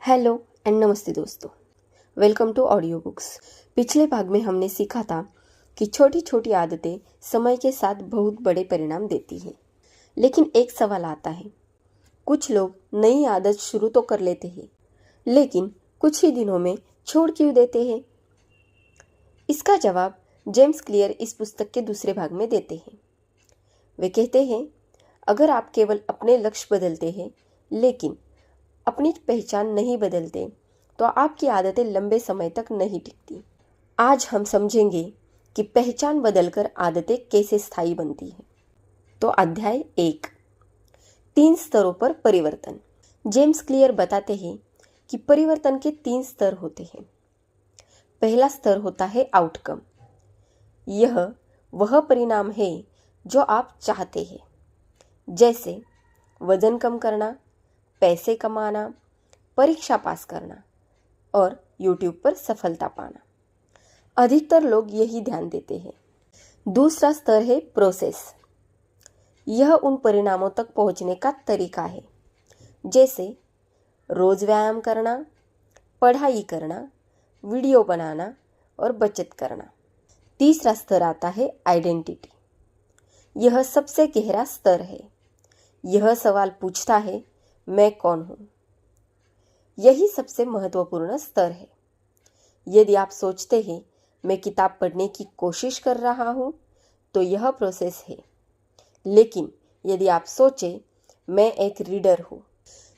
Hello and नमस्ते दोस्तों, welcome to audio books. पिछले भाग में हमने सीखा था कि छोटी छोटी आदतें समय के साथ बहुत बड़े परिणाम देती हैं। लेकिन एक सवाल आता है, कुछ लोग नई आदत शुरू तो कर लेते हैं लेकिन कुछ ही दिनों में छोड़ क्यों देते हैं? इसका जवाब जेम्स क्लियर इस पुस्तक के दूसरे भाग में देते हैं। वे कहते हैं, अगर आप केवल अपने लक्ष्य बदलते हैं लेकिन अपनी पहचान नहीं बदलते तो आपकी आदतें लंबे समय तक नहीं टिकती। आज हम समझेंगे कि पहचान बदलकर आदतें कैसे स्थायी बनती हैं। तो अध्याय 1, 3 स्तरों पर परिवर्तन। जेम्स क्लियर बताते हैं कि परिवर्तन के 3 स्तर होते हैं। पहला स्तर होता है आउटकम। यह वह परिणाम है जो आप चाहते हैं, जैसे वजन कम करना, पैसे कमाना, परीक्षा पास करना और YouTube पर सफलता पाना। अधिकतर लोग यही ध्यान देते हैं। दूसरा स्तर है प्रोसेस। यह उन परिणामों तक पहुंचने का तरीका है, जैसे रोज व्यायाम करना, पढ़ाई करना, वीडियो बनाना और बचत करना। तीसरा स्तर आता है आइडेंटिटी। यह सबसे गहरा स्तर है। यह सवाल पूछता है, मैं कौन हूं? यही सबसे महत्वपूर्ण स्तर है। यदि आप सोचते हैं मैं किताब पढ़ने की कोशिश कर रहा हूं, तो यह प्रोसेस है। लेकिन यदि आप सोचे मैं एक रीडर हूं,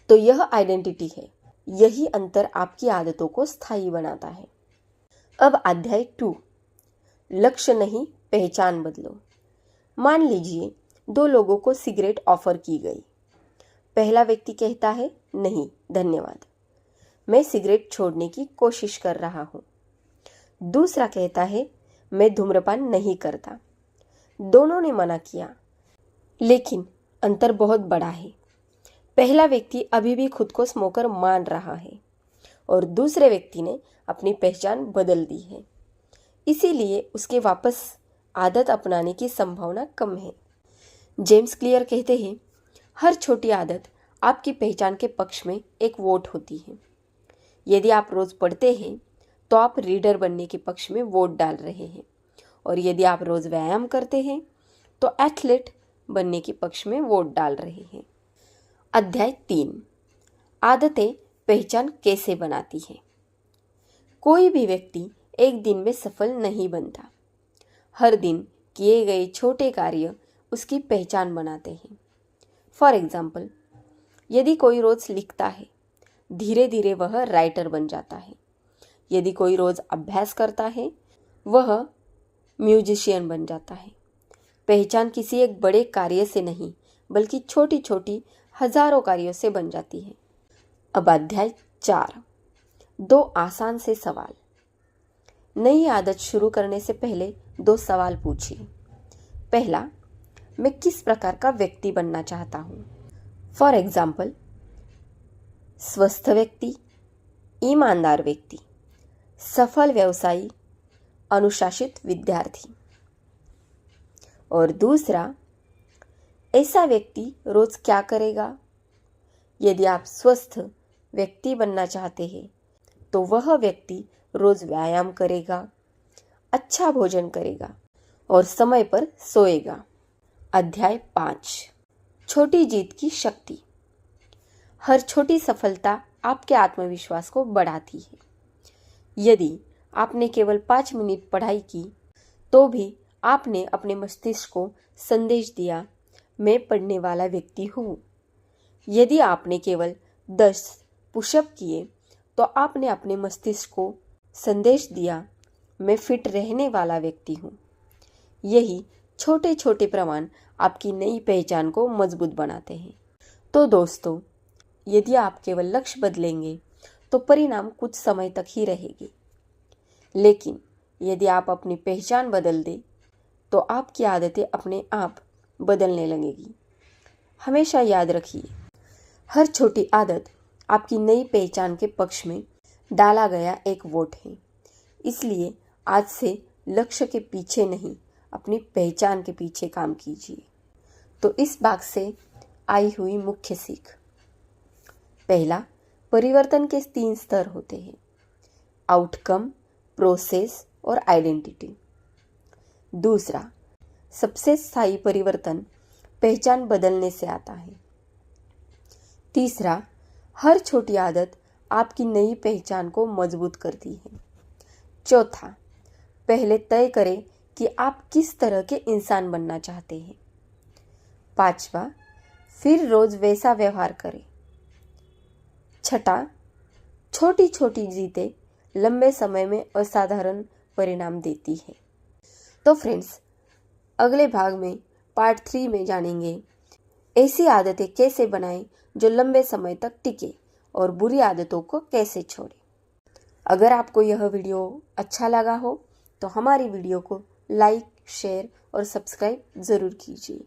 तो यह आइडेंटिटी है। यही अंतर आपकी आदतों को स्थायी बनाता है। अब अध्याय 2, लक्ष्य नहीं पहचान बदलो। मान लीजिए 2 लोगों को सिगरेट ऑफर की गई। पहला व्यक्ति कहता है, नहीं धन्यवाद, मैं सिगरेट छोड़ने की कोशिश कर रहा हूं। दूसरा कहता है, मैं धूम्रपान नहीं करता। दोनों ने मना किया, लेकिन अंतर बहुत बड़ा है। पहला व्यक्ति अभी भी खुद को स्मोकर मान रहा है और दूसरे व्यक्ति ने अपनी पहचान बदल दी है। इसीलिए उसके वापस आदत अपनाने की संभावना कम है। जेम्स क्लियर कहते हैं, हर छोटी आदत आपकी पहचान के पक्ष में एक वोट होती है। यदि आप रोज पढ़ते हैं तो आप रीडर बनने के पक्ष में वोट डाल रहे हैं, और यदि आप रोज व्यायाम करते हैं तो एथलीट बनने के पक्ष में वोट डाल रहे हैं। अध्याय 3, आदतें पहचान कैसे बनाती है। कोई भी व्यक्ति एक दिन में सफल नहीं बनता। हर दिन किए गए छोटे कार्य उसकी पहचान बनाते हैं। फॉर एग्जाम्पल, यदि कोई रोज लिखता है, धीरे धीरे वह राइटर बन जाता है। यदि कोई रोज अभ्यास करता है, वह म्यूजिशियन बन जाता है। पहचान किसी एक बड़े कार्य से नहीं, बल्कि छोटी छोटी हजारों कार्यों से बन जाती है। अब अध्याय 4, 2 आसान से सवाल। नई आदत शुरू करने से पहले 2 सवाल पूछिए। पहला, मैं किस प्रकार का व्यक्ति बनना चाहता हूँ? फॉर एग्जाम्पल, स्वस्थ व्यक्ति, ईमानदार व्यक्ति, सफल व्यवसायी, अनुशासित विद्यार्थी। और दूसरा, ऐसा व्यक्ति रोज क्या करेगा? यदि आप स्वस्थ व्यक्ति बनना चाहते हैं तो वह व्यक्ति रोज व्यायाम करेगा, अच्छा भोजन करेगा और समय पर सोएगा। अध्याय 5, छोटी जीत की शक्ति। हर छोटी सफलता आपके आत्मविश्वास को बढ़ाती है। यदि आपने केवल 5 मिनट पढ़ाई की तो भी आपने अपने मस्तिष्क को संदेश दिया, मैं पढ़ने वाला व्यक्ति हूँ। यदि आपने केवल 10 पुशअप किए तो आपने अपने मस्तिष्क को संदेश दिया, मैं फिट रहने वाला व्यक्ति हूँ। यही छोटे छोटे प्रमाण आपकी नई पहचान को मजबूत बनाते हैं। तो दोस्तों, यदि आप केवल लक्ष्य बदलेंगे तो परिणाम कुछ समय तक ही रहेगी, लेकिन यदि आप अपनी पहचान बदल दें तो आपकी आदतें अपने आप बदलने लगेगी। हमेशा याद रखिए, हर छोटी आदत आपकी नई पहचान के पक्ष में डाला गया एक वोट है। इसलिए आज से लक्ष्य के पीछे नहीं, अपनी पहचान के पीछे काम कीजिए। तो इस भाग से आई हुई मुख्य सीख। पहला, परिवर्तन के 3 स्तर होते हैं: आउटकम, प्रोसेस और आइडेंटिटी। दूसरा, सबसे स्थायी परिवर्तन पहचान बदलने से आता है। तीसरा, हर छोटी आदत आपकी नई पहचान को मजबूत करती है। चौथा, पहले तय करें कि आप किस तरह के इंसान बनना चाहते हैं। पांचवा, फिर रोज वैसा व्यवहार करें। छठा, छोटी छोटी जीतें लंबे समय में असाधारण परिणाम देती है। तो फ्रेंड्स, अगले भाग में पार्ट 3 में जानेंगे ऐसी आदतें कैसे बनाएं जो लंबे समय तक टिके और बुरी आदतों को कैसे छोड़ें। अगर आपको यह वीडियो अच्छा लगा हो तो हमारी वीडियो को लाइक, शेयर और सब्सक्राइब ज़रूर कीजिए।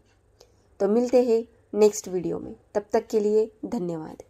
तो मिलते हैं नेक्स्ट वीडियो में। तब तक के लिए धन्यवाद।